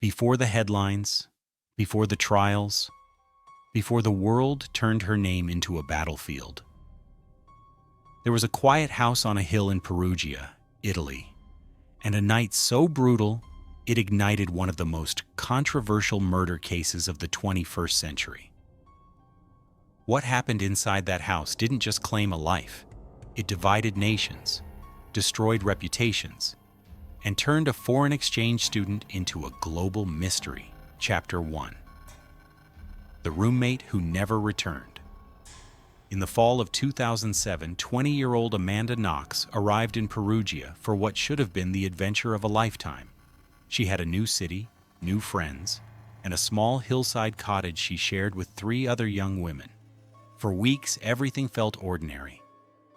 Before the headlines, before the trials, before the world turned her name into a battlefield. There was a quiet house on a hill in Perugia, Italy, and a night so brutal it ignited one of the most controversial murder cases of the 21st century. What happened inside that house didn't just claim a life. It divided nations, destroyed reputations, and turned a foreign exchange student into a global mystery. Chapter 1. The Roommate Who Never Returned. In the fall of 2007, 20-year-old Amanda Knox arrived in Perugia for what should have been the adventure of a lifetime. She had a new city, new friends, and a small hillside cottage she shared with 3 other young women. For weeks, everything felt ordinary.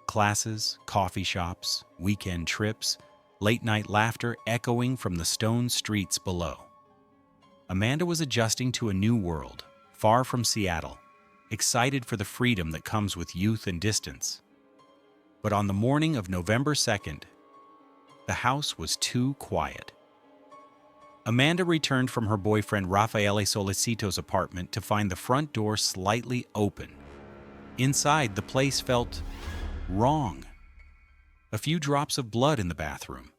Classes, coffee shops, weekend trips, late-night laughter echoing from the stone streets below. Amanda was adjusting to a new world, far from Seattle, excited for the freedom that comes with youth and distance. But on the morning of November 2nd, the house was too quiet. Amanda returned from her boyfriend Raffaele Solicito's apartment to find the front door slightly open. Inside, the place felt wrong. A few drops of blood in the bathroom,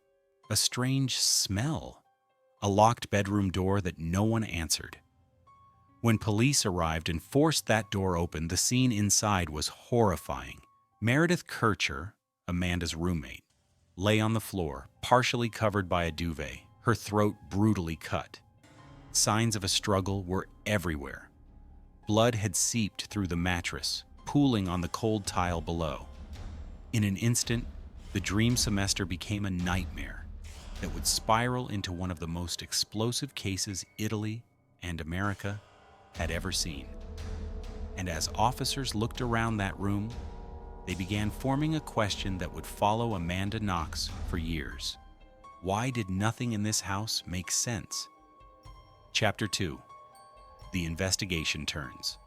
a strange smell, a locked bedroom door that no one answered. When police arrived and forced that door open, the scene inside was horrifying. Meredith Kercher, Amanda's roommate, lay on the floor, partially covered by a duvet, her throat brutally cut. Signs of a struggle were everywhere. Blood had seeped through the mattress, pooling on the cold tile below. In an instant, the dream semester became a nightmare that would spiral into one of the most explosive cases Italy and America had ever seen. And as officers looked around that room, they began forming a question that would follow Amanda Knox for years. Why did nothing in this house make sense? Chapter 2. The investigation turns.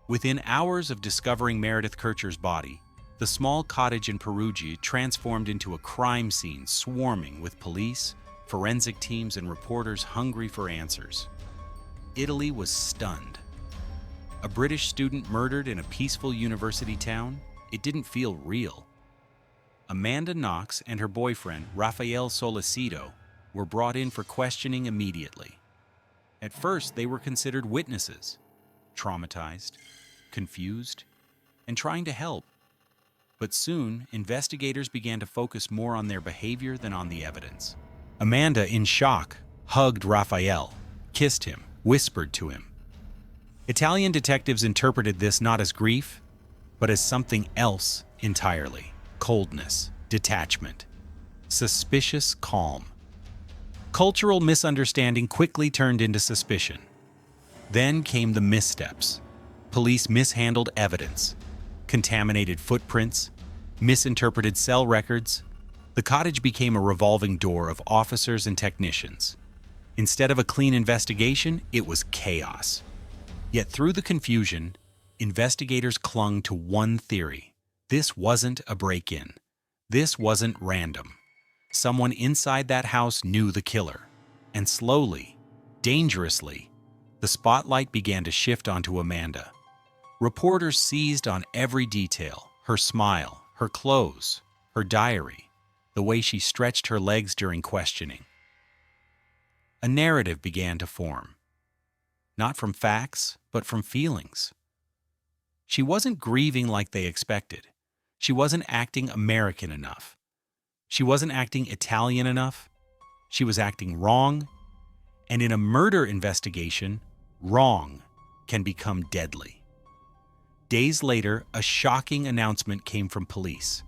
Within hours of discovering Meredith Kercher's body, the small cottage in Perugia transformed into a crime scene swarming with police, forensic teams, and reporters hungry for answers. Italy was stunned. A British student murdered in a peaceful university town? It didn't feel real. Amanda Knox and her boyfriend, Raffaele Solicito, were brought in for questioning immediately. At first, they were considered witnesses, traumatized, confused, and trying to help. But soon, investigators began to focus more on their behavior than on the evidence. Amanda, in shock, hugged Raffaele, kissed him, whispered to him. Italian detectives interpreted this not as grief, but as something else entirely. Coldness, detachment, suspicious calm. Cultural misunderstanding quickly turned into suspicion. Then came the missteps. Police mishandled evidence, contaminated footprints, misinterpreted cell records. The cottage became a revolving door of officers and technicians. Instead of a clean investigation, it was chaos. Yet through the confusion, investigators clung to one theory. This wasn't a break-in. This wasn't random. Someone inside that house knew the killer. And slowly, dangerously, the spotlight began to shift onto Amanda. Reporters seized on every detail: her smile, her clothes, her diary, the way she stretched her legs during questioning. A narrative began to form, not from facts, but from feelings. She wasn't grieving like they expected. She wasn't acting American enough. She wasn't acting Italian enough. She was acting wrong. And in a murder investigation, wrong can become deadly. Days later, a shocking announcement came from police.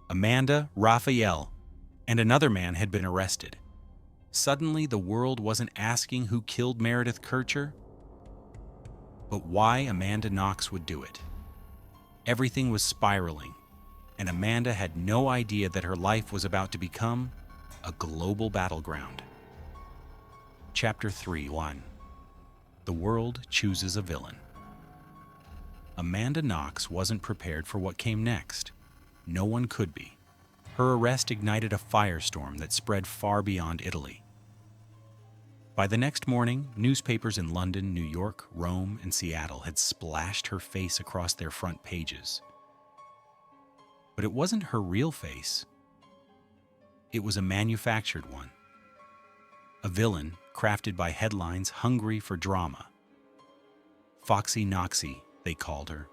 Amanda, Raffaele, and another man had been arrested. Suddenly, the world wasn't asking who killed Meredith Kercher, but why Amanda Knox would do it. Everything was spiraling, and Amanda had no idea that her life was about to become a global battleground. Chapter 3:1. The world chooses a villain. Amanda Knox wasn't prepared for what came next. No one could be. Her arrest ignited a firestorm that spread far beyond Italy. By the next morning, newspapers in London, New York, Rome, and Seattle had splashed her face across their front pages. But it wasn't her real face. It was a manufactured one. A villain crafted by headlines hungry for drama. Foxy Knoxy, they called her.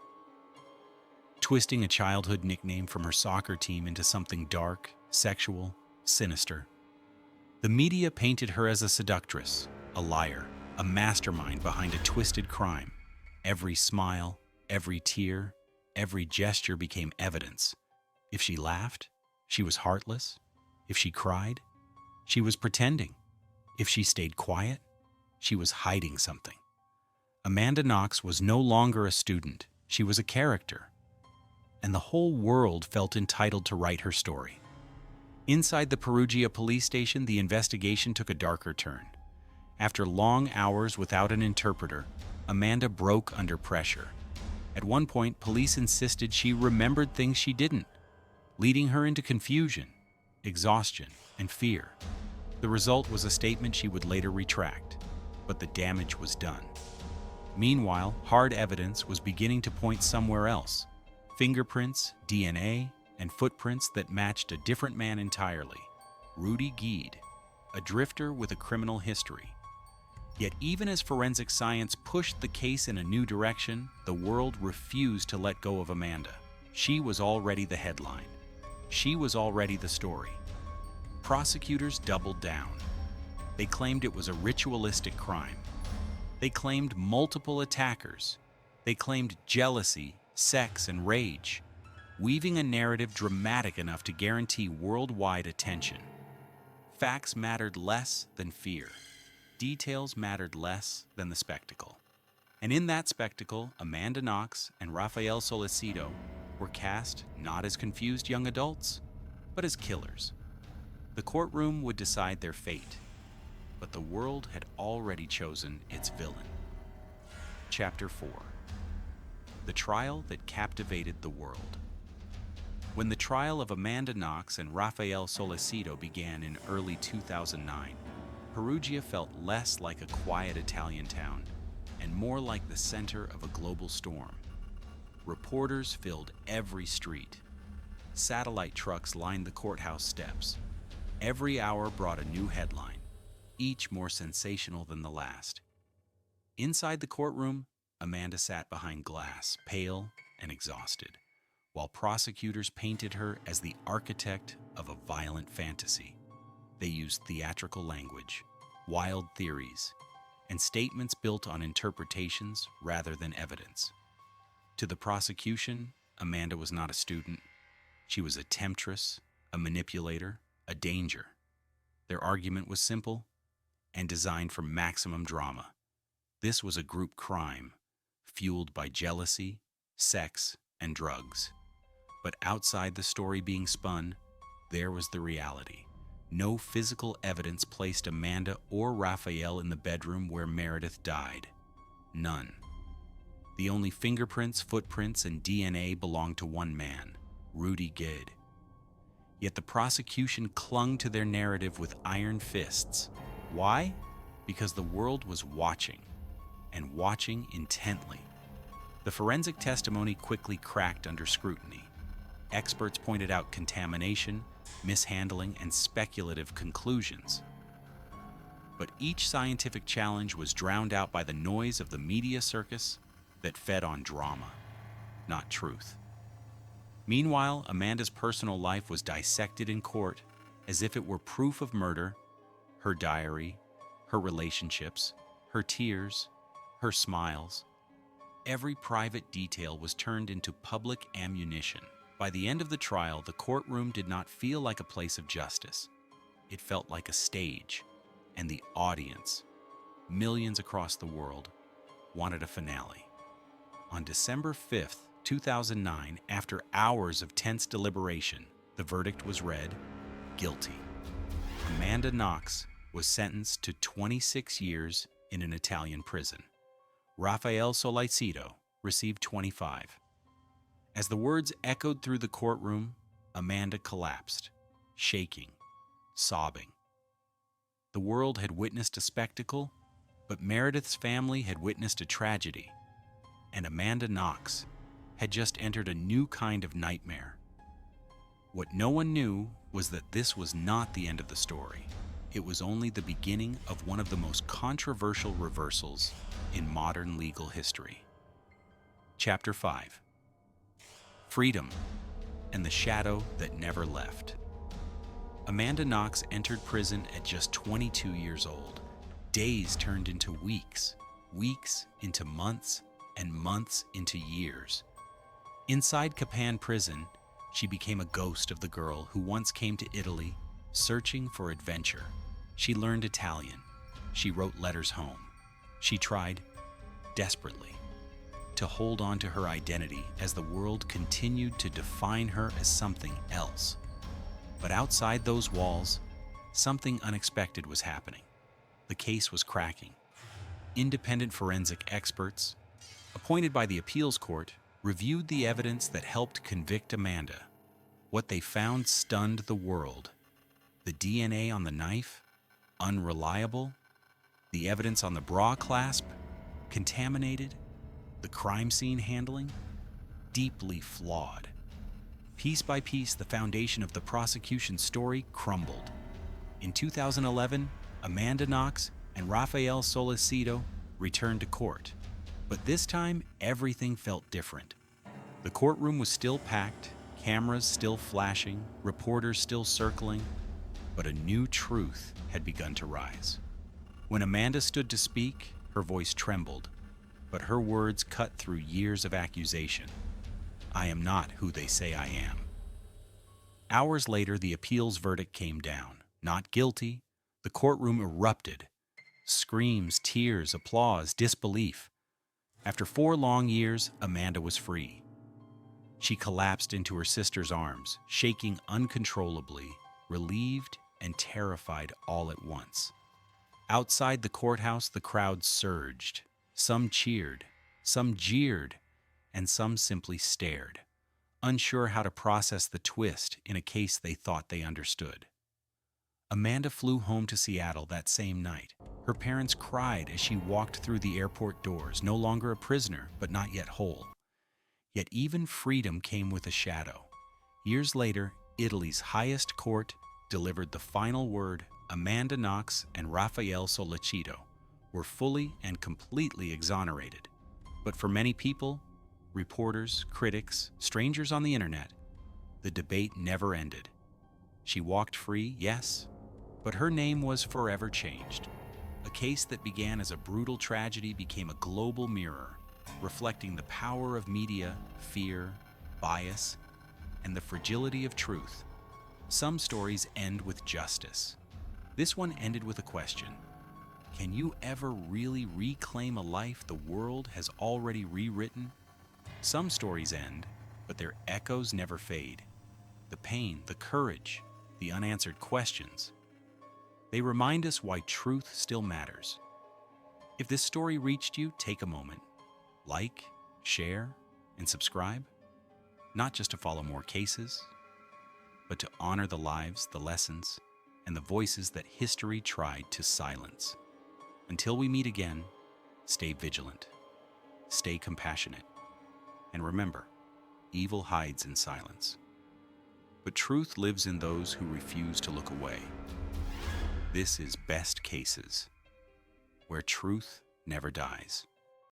Twisting a childhood nickname from her soccer team into something dark, sexual, sinister. The media painted her as a seductress, a liar, a mastermind behind a twisted crime. Every smile, every tear, every gesture became evidence. If she laughed, she was heartless. If she cried, she was pretending. If she stayed quiet, she was hiding something. Amanda Knox was no longer a student, she was a character. And the whole world felt entitled to write her story. Inside the Perugia police station, the investigation took a darker turn. After long hours without an interpreter, Amanda broke under pressure. At one point, police insisted she remembered things she didn't, leading her into confusion, exhaustion, and fear. The result was a statement she would later retract, but the damage was done. Meanwhile, hard evidence was beginning to point somewhere else. Fingerprints, DNA, and footprints that matched a different man entirely. Rudy Gede, a drifter with a criminal history. Yet even as forensic science pushed the case in a new direction, the world refused to let go of Amanda. She was already the headline. She was already the story. Prosecutors doubled down. They claimed it was a ritualistic crime. They claimed multiple attackers. They claimed jealousy, sex, and rage, weaving a narrative dramatic enough to guarantee worldwide attention. Facts mattered less than fear. Details mattered less than the spectacle. And in that spectacle, Amanda Knox and Rafael Solicito were cast not as confused young adults, but as killers. The courtroom would decide their fate, but the world had already chosen its villain. Chapter 4. The trial that captivated the world. When the trial of Amanda Knox and Rafael Solicito began in early 2009, Perugia felt less like a quiet Italian town and more like the center of a global storm. Reporters filled every street. Satellite trucks lined the courthouse steps. Every hour brought a new headline, each more sensational than the last. Inside the courtroom, Amanda sat behind glass, pale and exhausted, while prosecutors painted her as the architect of a violent fantasy. They used theatrical language, wild theories, and statements built on interpretations rather than evidence. To the prosecution, Amanda was not a student. She was a temptress, a manipulator, a danger. Their argument was simple and designed for maximum drama. This was a group crime, fueled by jealousy, sex, and drugs. But outside the story being spun, there was the reality. No physical evidence placed Amanda or Rafael in the bedroom where Meredith died. None. The only fingerprints, footprints, and DNA belonged to one man, Rudy Gede. Yet the prosecution clung to their narrative with iron fists. Why? Because the world was watching, and watching intently. The forensic testimony quickly cracked under scrutiny. Experts pointed out contamination, mishandling, and speculative conclusions. But each scientific challenge was drowned out by the noise of the media circus that fed on drama, not truth. Meanwhile, Amanda's personal life was dissected in court as if it were proof of murder. Her diary, her relationships, her tears, her smiles. Every private detail was turned into public ammunition. By the end of the trial, the courtroom did not feel like a place of justice. It felt like a stage, and the audience, millions across the world, wanted a finale. On December 5th, 2009, after hours of tense deliberation, the verdict was read: guilty. Amanda Knox was sentenced to 26 years in an Italian prison. Rafael Solicito received 25. As the words echoed through the courtroom, Amanda collapsed, shaking, sobbing. The world had witnessed a spectacle, but Meredith's family had witnessed a tragedy, and Amanda Knox had just entered a new kind of nightmare. What no one knew was that this was not the end of the story. It was only the beginning of one of the most controversial reversals in modern legal history. Chapter 5: Freedom and the Shadow That Never Left. Amanda Knox entered prison at just 22 years old. Days turned into weeks, weeks into months, and months into years. Inside Capan prison, she became a ghost of the girl who once came to Italy searching for adventure. She learned Italian. She wrote letters home. She tried, desperately, to hold on to her identity as the world continued to define her as something else. But outside those walls, something unexpected was happening. The case was cracking. Independent forensic experts, appointed by the appeals court, reviewed the evidence that helped convict Amanda. What they found stunned the world. The DNA on the knife, unreliable. The evidence on the bra clasp, contaminated. The crime scene handling, deeply flawed. Piece by piece, the foundation of the prosecution's story crumbled. In 2011, Amanda Knox and Rafael Solicito returned to court. But this time, everything felt different. The courtroom was still packed, cameras still flashing, reporters still circling, but a new truth had begun to rise. When Amanda stood to speak, her voice trembled, but her words cut through years of accusation. I am not who they say I am. Hours later, the appeals verdict came down. Not guilty. The courtroom erupted. Screams, tears, applause, disbelief. After 4 long years, Amanda was free. She collapsed into her sister's arms, shaking uncontrollably, relieved and terrified all at once. Outside the courthouse, the crowd surged. Some cheered, some jeered, and some simply stared, unsure how to process the twist in a case they thought they understood. Amanda flew home to Seattle that same night. Her parents cried as she walked through the airport doors, no longer a prisoner, but not yet whole. Yet even freedom came with a shadow. Years later, Italy's highest court delivered the final word. Amanda Knox and Rafael Solicito were fully and completely exonerated. But for many people, reporters, critics, strangers on the internet, the debate never ended. She walked free, yes, but her name was forever changed. A case that began as a brutal tragedy became a global mirror, reflecting the power of media, fear, bias, and the fragility of truth. Some stories end with justice. This one ended with a question. Can you ever really reclaim a life the world has already rewritten? Some stories end, but their echoes never fade. The pain, the courage, the unanswered questions. They remind us why truth still matters. If this story reached you, take a moment. Like, share, and subscribe. Not just to follow more cases, but to honor the lives, the lessons, and the voices that history tried to silence. Until we meet again, stay vigilant, stay compassionate, and remember, evil hides in silence. But truth lives in those who refuse to look away. This is Best Cases, where truth never dies.